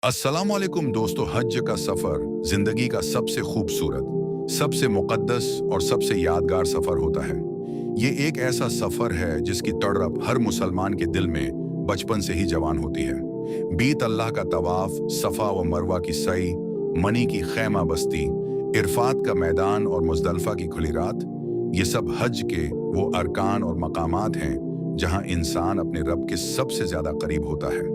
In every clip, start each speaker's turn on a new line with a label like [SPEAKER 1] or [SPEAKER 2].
[SPEAKER 1] अस्सलाम वालेकुम दोस्तों। हज का सफ़र ज़िंदगी का सबसे खूबसूरत, सबसे मुक़द्दस और सबसे यादगार सफ़र होता है। ये एक ऐसा सफ़र है जिसकी तड़प हर मुसलमान के दिल में बचपन से ही जवान होती है। बीत अल्लाह का तवाफ़, सफ़ा व मरवा की सई, मनी की खैमा बस्ती, इरफात का मैदान और मुज़दलिफ़ा की खुली रात, ये सब हज के वो अरकान और मकामात हैं जहाँ इंसान अपने रब के सबसे ज़्यादा करीब होता है।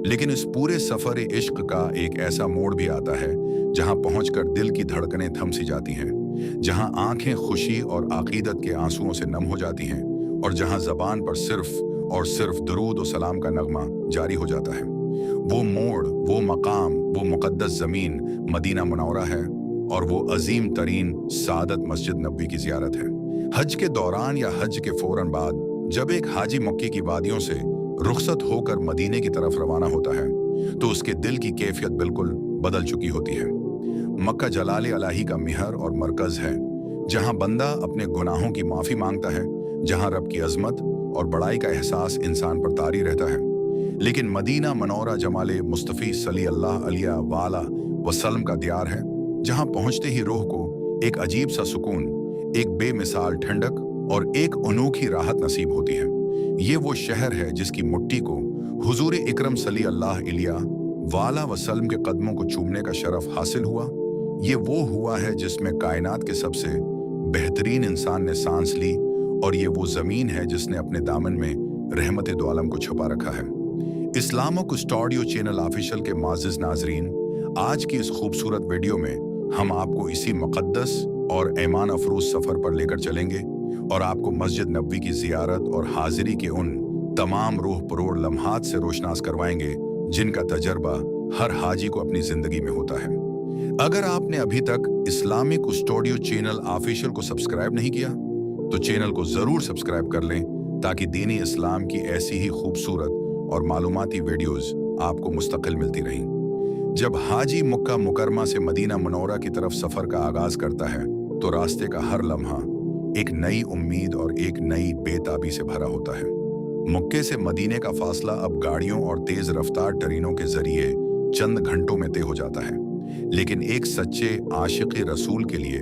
[SPEAKER 1] लेकिन इस पूरे सफर इश्क का एक ऐसा मोड़ भी आता है जहां पहुंचकर दिल की धड़कनें थम सी जाती हैं, जहां आंखें खुशी और अकीदत के आंसुओं से नम हो जाती हैं और जहां जबान पर सिर्फ और सिर्फ दरूद और सलाम का नगमा जारी हो जाता है। वो मोड़, वो मकाम, वो मुकद्दस ज़मीन मदीना मुनव्वरा है और वो अजीम तरीन सादत मस्जिद नबवी की ज़ियारत है। हज के दौरान या हज के फौरन बाद जब एक हाजी मक्की की वादियों से रुखसत होकर मदीने की तरफ रवाना होता है तो उसके दिल की कैफियत बिल्कुल बदल चुकी होती है। मक्का जलाल इलाही का मिहर और मरकज है, जहां बंदा अपने गुनाहों की माफी मांगता है, जहां रब की अजमत और बड़ाई का एहसास इंसान पर तारी रहता है। लेकिन मदीना मनौरा जमाले मुस्तफ़ी सल्लल्लाहु अलैहि वसल्लम का दियार है, जहां पहुंचते ही रूह को एक अजीब सा सुकून, एक बेमिसाल ठंडक और एक अनोखी राहत नसीब होती है। ये वो शहर है जिसकी मिट्टी को हुजूर इकरम सल्लल्लाहु अलैहि वसल्लम के कदमों को चूमने का शरफ हासिल हुआ। ये वो हुआ है जिसमें कायनात के सबसे बेहतरीन इंसान ने सांस ली, और ये वो जमीन है जिसने अपने दामन में रहमत दो आलम को छुपा रखा है। इस्लामिक स्टूडियो चैनल ऑफिशियल के माजिज नाजरीन, आज की इस खूबसूरत वीडियो में हम आपको इसी मुकद्दस और ईमान अफरोज सफर पर लेकर चलेंगे और आपको मस्जिद नबवी की जियारत और हाजिरी के उन तमाम रूह परोड़ लम्हात से रोशनास करवाएंगे जिनका तजर्बा हर हाजी को अपनी जिंदगी में होता है। अगर आपने अभी तक इस्लामिक स्टूडियो चैनल ऑफिशियल को सब्सक्राइब नहीं किया तो चैनल को जरूर सब्सक्राइब कर लें, ताकि दीनी इस्लाम की ऐसी ही खूबसूरत और मालूमाती वीडियोस आपको मुस्तकिल मिलती रहें। जब हाजी मक्का मुकरमा से मदीना मुनव्वरा की तरफ सफर का आगाज करता है तो रास्ते का हर लम्हा एक नई उम्मीद और एक नई बेताबी से भरा होता है। मक्के से मदीने का फासला अब गाड़ियों और तेज रफ्तार ट्रेनों के जरिए चंद घंटों में तय हो जाता है, लेकिन एक सच्चे आशिक़ रसूल के लिए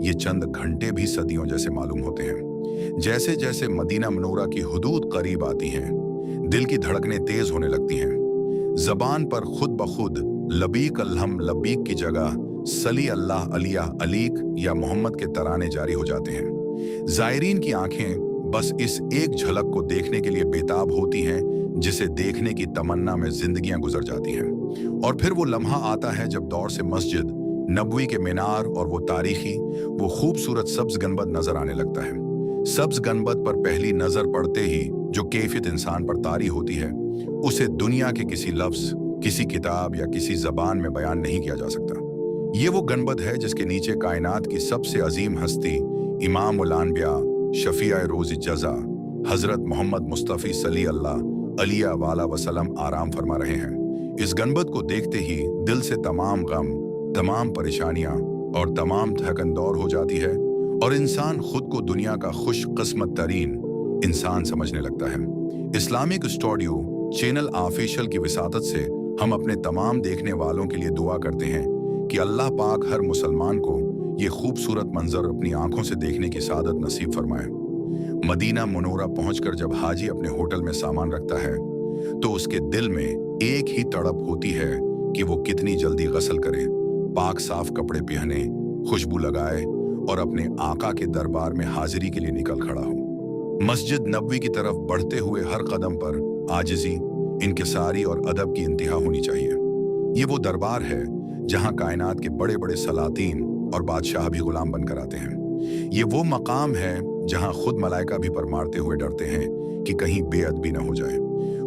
[SPEAKER 1] ये चंद घंटे भी सदियों जैसे मालूम होते हैं। जैसे जैसे मदीना मुनव्वरा की हुदूद करीब आती हैं, दिल की धड़कनें तेज होने लगती हैं। जबान पर खुद ब खुद लबीक अल्हम लबीक की जगह सली अल्लाह अलिया अलीक या मोहम्मद के तराने जारी हो जाते हैं। जायरीन की आंखें बस इस एक झलक को देखने के लिए बेताब होती हैं, जिसे देखने की तमन्ना में जिंदगियां गुजर जाती हैं। और फिर वो लम्हा आता है जब दौर से मस्जिद नबवी के मीनार और वो तारीखी, वो खूबसूरत सब्ज गनबद नजर आने लगता है। सब्ज गनबद पर पहली नजर पड़ते ही जो कैफियत इंसान पर तारी होती है, उसे दुनिया के किसी लफ्ज, किसी किताब या किसी जबान में बयान नहीं किया जा सकता। ये वो गनबद है जिसके नीचे कायनात की सबसे अजीम हस्ती इमाम उल अनबिया, शफीआ रोज़ जज़ा, हजरत मोहम्मद मुस्तफ़ी सल्लल्लाहु अलैहि वसल्लम आराम फरमा रहे हैं। इस गनबद को देखते ही दिल से तमाम गम, तमाम परेशानियां और तमाम थकन दूर हो जाती है और इंसान खुद को दुनिया का खुश किस्मत तरीन इंसान समझने लगता है। इस्लामिक स्टूडियो चैनल ऑफिशियल की विसातत से हम अपने तमाम देखने वालों के लिए दुआ करते हैं कि अल्लाह पाक हर मुसलमान को ये खूबसूरत मंजर अपनी आंखों से देखने की सादत नसीब फरमाए। मदीना मुनव्वरा पहुंचकर जब हाजी अपने होटल में सामान रखता है तो उसके दिल में एक ही तड़प होती है कि वो कितनी जल्दी गसल करे, पाक साफ कपड़े पहने, खुशबू लगाए और अपने आका के दरबार में हाजिरी के लिए निकल खड़ा हो। मस्जिद नबवी की तरफ बढ़ते हुए हर कदम पर आजिजी, इनकिसारी और अदब की इंतहा होनी चाहिए। ये वो दरबार है जहां कायनात के बड़े बड़े सलातीन और बादशाह भी गुलाम बनकर आते हैं। ये वो मकाम है जहां खुद मलाइका भी परमारते हुए डरते हैं कि कहीं बेअदबी न हो जाए।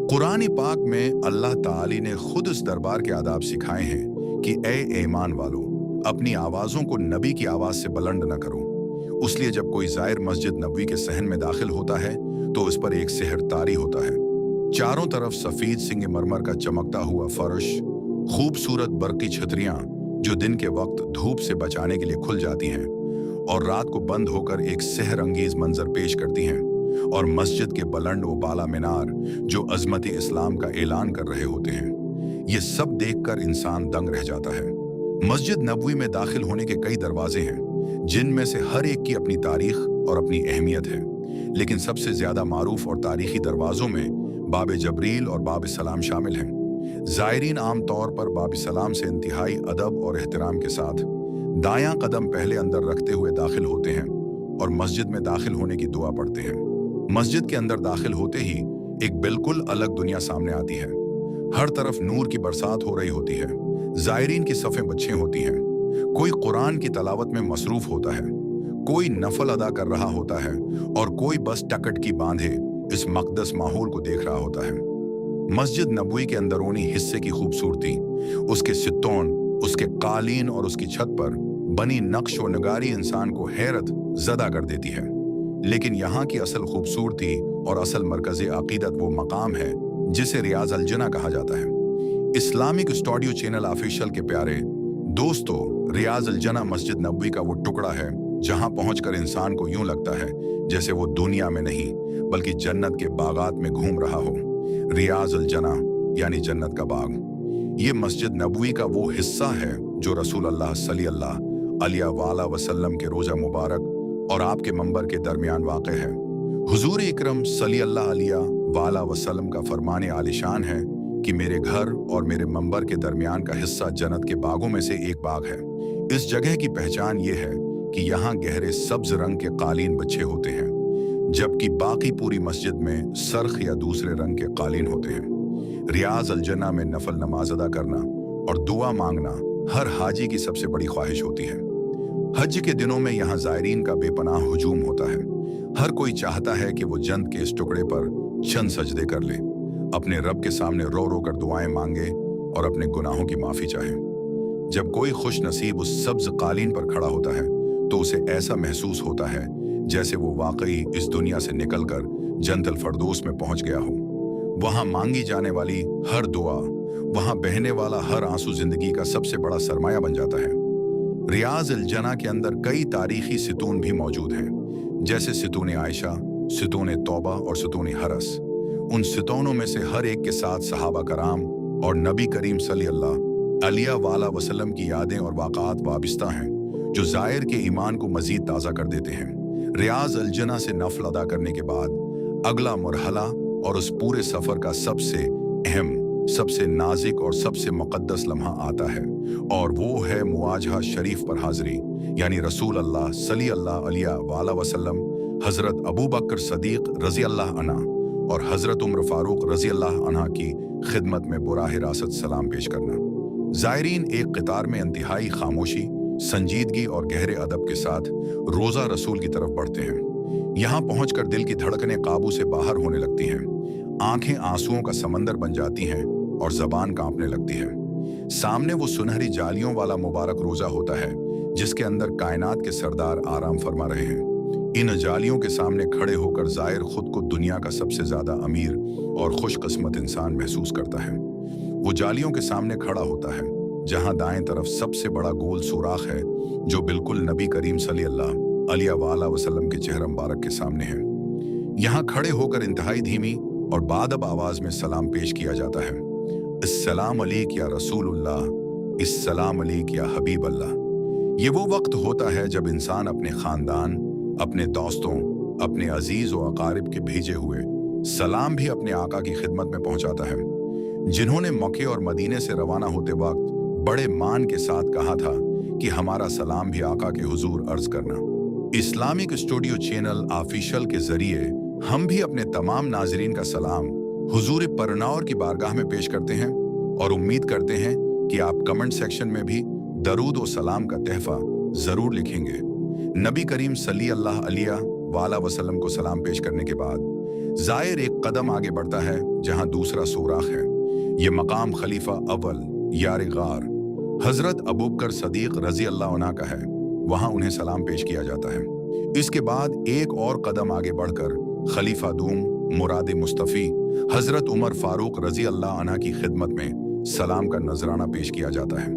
[SPEAKER 1] कुरान पाक में अल्लाह ताली ने खुद इस दरबार के आदाब सिखाए हैं कि ए ईमान वालों, अपनी आवाज़ों को नबी की आवाज़ से बुलंद न करो। इसलिए जब कोई ज़ायर मस्जिद नबवी के सहन में दाखिल होता है तो उस पर एक सेहर तारी होता है। चारों तरफ सफ़ेद सिंग मरमर का चमकता हुआ फर्श, खूबसूरत बरकी छतरियां जो दिन के वक्त धूप से बचाने के लिए खुल जाती हैं और रात को बंद होकर एक सेहर अंगेज मंजर पेश करती हैं, और मस्जिद के बुलंद व बाला मीनार जो अजमत इस्लाम का ऐलान कर रहे होते हैं। ये सब देखकर इंसान दंग रह जाता है। मस्जिद नबवी में दाखिल होने के कई दरवाजे हैं, जिनमें से हर एक की अपनी तारीख और अपनी अहमियत है। लेकिन सबसे ज्यादा मारूफ और तारीखी दरवाजों में बाब जबरील और बाब सलाम शामिल हैं। ज़ायरीन आम तौर पर बाब सलाम से इंतहाई अदब और एहतराम के साथ दायां कदम पहले अंदर रखते हुए दाखिल होते हैं और मस्जिद में दाखिल होने की दुआ पढ़ते हैं। मस्जिद के अंदर दाखिल होते ही एक बिल्कुल अलग दुनिया सामने आती है। हर तरफ नूर की बरसात हो रही होती है। ज़ायरीन की सफ़ें बच्चे होती हैं। कोई कुरान की तलावत में मसरूफ होता है, कोई नफल अदा कर रहा होता है और कोई बस टकट की बांधे इस मक़दस माहौल को देख रहा होता है। मस्जिद नबवी के अंदरूनी हिस्से की खूबसूरती, उसके सित्तोन, उसके कालीन और उसकी छत पर बनी नक्श व नगारी इंसान को हैरत ज़दा कर देती है। लेकिन यहाँ की असल खूबसूरती और असल मरकज़ अक़ीदत वो मकाम है जिसे रियाज़ अल जन्ना कहा जाता है। इस्लामिक स्टूडियो चैनल ऑफिशियल के प्यारे दोस्तों, रियाज़ अल जन्ना मस्जिद नबवी का वो टुकड़ा है जहाँ पहुंचकर इंसान को यूं लगता है जैसे वो दुनिया में नहीं बल्कि जन्नत के बागात में घूम रहा हो। रियाज़ अल जन्ना यानी जन्नत का बाग। ये मस्जिद नबवी का वो हिस्सा है जो रसूल अल्लाह सल्लल्लाहु अलैहि वसल्लम के रोज़ा मुबारक और आपके मंबर के दरमियान वाक़ है। हुजूर इकरम सल्लल्लाहु अलैहि वसल्लम का फरमान आलिशान है कि मेरे घर और मेरे मंबर के दरमियान का हिस्सा जन्नत के बागों में से एक बाग है। इस जगह की पहचान ये है कि यहाँ गहरे सब्ज रंग के कालीन बिछे होते हैं, जबकि बाकी पूरी मस्जिद में सरख या दूसरे रंग के कालीन होते हैं। रियाज़ अल जन्ना में नफल नमाज अदा करना और दुआ मांगना हर हाजी की सबसे बड़ी ख्वाहिश होती है। हज के दिनों में यहाँ ज़ायरीन का बेपनाह हुजूम होता है। हर कोई चाहता है कि वो जन्नत के इस टुकड़े पर चंद सजदे कर ले, अपने रब के सामने रो रो कर दुआएं मांगे और अपने गुनाहों की माफ़ी चाहे। जब कोई खुश नसीब उस सब्ज कालीन पर खड़ा होता है तो उसे ऐसा महसूस होता है जैसे वो वाकई इस दुनिया से निकलकर जन्नतुल फरदौस में पहुंच गया हो। वहां मांगी जाने वाली हर दुआ, वहां बहने वाला हर आंसू जिंदगी का सबसे बड़ा सरमाया बन जाता है। रियाज़ अल जन्ना के अंदर कई तारीखी सितून भी मौजूद हैं, जैसे सितून आयशा, सितून तौबा और सितून हरस। उन सितूनों में से हर एक के साथ सहाबा कराम और नबी करीम सल्लल्लाहु अलैहि वसल्लम की यादें और वाक़ात वाबिस्ता हैं जो ज़ायर के ईमान को मज़ीद ताज़ा कर देते हैं। रियाज़ अल जन्ना से नफल अदा करने के बाद अगला मरहला और उस पूरे सफ़र का सबसे अहम, सबसे नाजिक और सबसे मुक़द्दस लम्हा आता है, और वो है मुआजहा शरीफ पर हाज़री, यानी रसूल अल्लाह सल्लल्लाहु अलैहि वसल्लम, हज़रत अबू बकर सदीक़ रज़ी अल्लाह अन्हा और हज़रत उमर फ़ारूक रज़ी अल्लाह अन्हा की खिदमत में बुराह रासत सलाम पेश करना। ज़ायरीन एक क़तार में इंतहाई खामोशी, संजीदगी और गहरे अदब के साथ रोज़ा रसूल की तरफ बढ़ते हैं। यहाँ पहुंचकर दिल की धड़कनें काबू से बाहर होने लगती हैं, आंखें आंसुओं का समंदर बन जाती हैं और ज़बान कांपने लगती है। सामने वो सुनहरी जालियों वाला मुबारक रोज़ा होता है जिसके अंदर कायनात के सरदार आराम फरमा रहे हैं। इन जालियों के सामने खड़े होकर ज़ायर खुद को दुनिया का सबसे ज़्यादा अमीर और खुशकिस्मत इंसान महसूस करता है। वो जालियों के सामने खड़ा होता है जहां दाएं तरफ सबसे बड़ा गोल सुराख है जो बिल्कुल नबी करीम सल्लल्लाहु अलैहि वसल्लम के चेहरा मुबारक के सामने है। यहाँ खड़े होकर इंतहाई धीमी और बादब आवाज में सलाम पेश किया जाता है। अस्सलाम अलैक या रसूलुल्लाह, अस्सलाम अलैक या हबीब अल्लाह। ये वो वक्त होता है जब इंसान अपने खानदान, अपने दोस्तों, अपने अजीज व अकारिब के भेजे हुए सलाम भी अपने आका की खिदमत में पहुंचाता है, जिन्होंने मक्के और मदीने से रवाना होते वक्त बड़े मान के साथ कहा था कि हमारा सलाम भी आका के हुजूर अर्ज करना। इस्लामिक स्टूडियो चैनल ऑफिशियल के जरिए हम भी अपने तमाम नाजरीन का सलाम हुजूर परनावर की बारगाह में पेश करते हैं और उम्मीद करते हैं कि आप कमेंट सेक्शन में भी दरूद और सलाम का तहफा जरूर लिखेंगे। नबी करीम सल्लल्लाहु अलैहि वसल्लम को सलाम पेश करने के बाद ज़ायर एक कदम आगे बढ़ता है जहां दूसरा सुराख है। ये मकाम खलीफा अव्वल यार गार हजरत अबू बकर सदीक रजी अल्लाह अन्हा का है। वहां उन्हें सलाम पेश किया जाता है। इसके बाद एक और कदम आगे बढ़कर खलीफा दूम मुराद मुस्तफ़ी हजरत उमर फारूक रजी अल्लाह अन्हा की खिदमत में सलाम का नजराना पेश किया जाता है।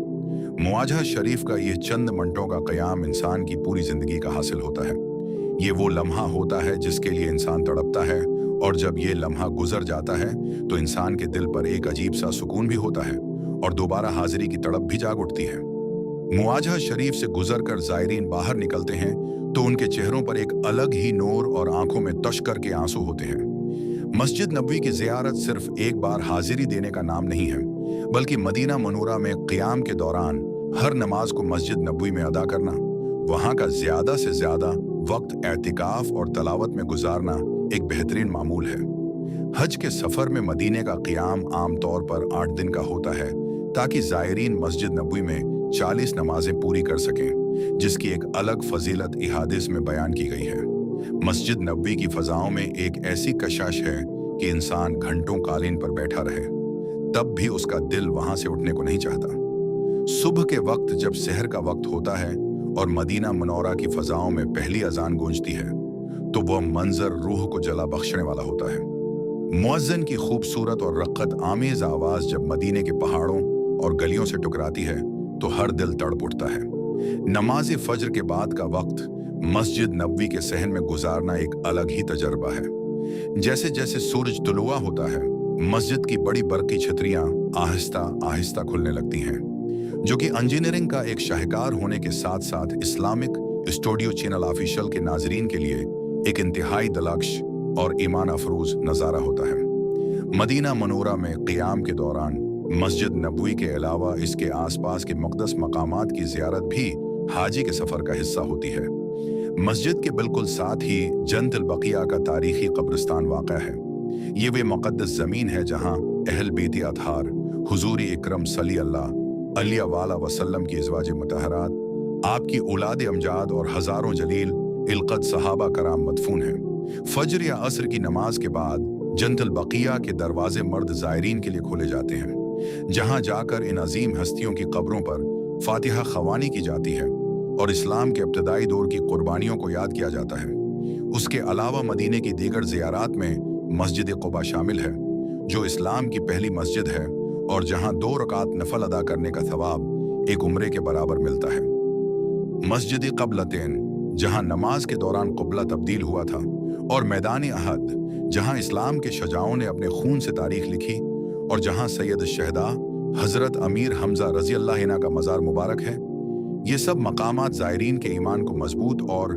[SPEAKER 1] मुआजहा शरीफ का ये चंद मिनटों का क़याम इंसान की पूरी जिंदगी का हासिल होता है। ये वो लम्हा होता है जिसके लिए इंसान तड़पता है, और जब ये लम्हा गुजर जाता है तो इंसान के दिल पर एक अजीब सा सुकून भी होता है और दोबारा हाजिरी की तड़प भी जाग उठती है। मुआजा शरीफ से गुजरकर ज़ायरीन बाहर निकलते हैं तो उनके चेहरों पर एक अलग ही नूर और आंखों में तश्कर के आंसू होते हैं। मस्जिद नबवी की ज़ियारत सिर्फ एक बार हाजिरी देने का नाम नहीं है, बल्कि मदीना मनूरा में क़ियाम के दौरान हर नमाज को मस्जिद नबवी में अदा करना, वहाँ का ज़्यादा से ज़्यादा वक्त एतिकाफ और तलावत में गुजारना एक बेहतरीन मामूल है। हज के सफ़र में मदीने का क़ियाम आमतौर पर 8 दिन का होता है ताकि ज़ायरीन मस्जिद नबवी में 40 नमाजें पूरी कर सकें, जिसकी एक अलग फजीलत इहादिस में बयान की गई है। मस्जिद नबवी की फ़ज़ाओं में एक ऐसी कशाश है कि इंसान घंटों कालीन पर बैठा रहे, तब भी उसका दिल वहाँ से उठने को नहीं चाहता। सुबह के वक्त जब सहर का वक्त होता है और मदीना मनौरा की फ़ज़ाओं में पहली अजान गूंजती है, तो वह मंजर रूह को जला बख्शने वाला होता है। मुअज्जिन की खूबसूरत और रक़्क़त आमेज़ आवाज़ जब मदीने के पहाड़ों और गलियों से टकराती है तो हर दिल तड़प उठता है। नमाज फज्र के बाद का वक्त मस्जिद नबवी के सहन में गुजारना एक अलग ही तजर्बा है। जैसे जैसे सूरज तुलुआ होता है, मस्जिद की बड़ी बरक़ी छतरियाँ आहिस्ता आहिस्ता खुलने लगती हैं, जो कि इंजीनियरिंग का एक शाहकार होने के साथ साथ इस्लामिक स्टूडियो चैनल ऑफिशियल के नाजरीन के लिए एक इंतहाई दिलकश और ईमान अफरोज नज़ारा होता है। मदीना मनूरा में क़ियाम के दौरान मस्जिद नबवी के अलावा इसके आसपास के मुक़द्दस मकामात की ज़ियारत भी हाजी के सफ़र का हिस्सा होती है। मस्जिद के बिल्कुल साथ ही जन्नतुल बक़िया का तारीख़ी कब्रिस्तान वाक़ा है। ये वे मुक़द्दस ज़मीन है जहाँ अहल बेत अतहार हुज़ूर इकरम सल्लल्लाहु अलैहि वसल्लम की अज़वाज मुतहरात, आपकी औलाद अमजाद और हज़ारों जलील इल्क़त सहाबा कराम मदफून हैं। फज्र या असर की नमाज के बाद जन्नतुल बक़िया के दरवाजे मर्द ज़ायरीन के लिए खोले जाते हैं, जहाँ जाकर इन अजीम हस्तियों की कब्रों पर फातिहा ख़वानी की जाती है और इस्लाम के इब्तदाई दौर की कुर्बानियों को याद किया जाता है। उसके अलावा मदीने की दीगर ज़ियारात में मस्जिद क़ुबा शामिल है, जो इस्लाम की पहली मस्जिद है और जहाँ 2 रकात नफल अदा करने का सवाब एक उम्रे के बराबर मिलता है। मस्जिद क़बलतैन, जहाँ नमाज के दौरान क़ुबला तब्दील हुआ था, और मैदान अहद, जहाँ इस्लाम के शजाओं ने अपने खून से तारीख लिखी और जहाँ सैयद शहदा हज़रत अमीर हमज़ा रज़ी अल्लाह अन्हु का मज़ार मुबारक है। ये सब मकामात ज़ायरीन के ईमान को मजबूत और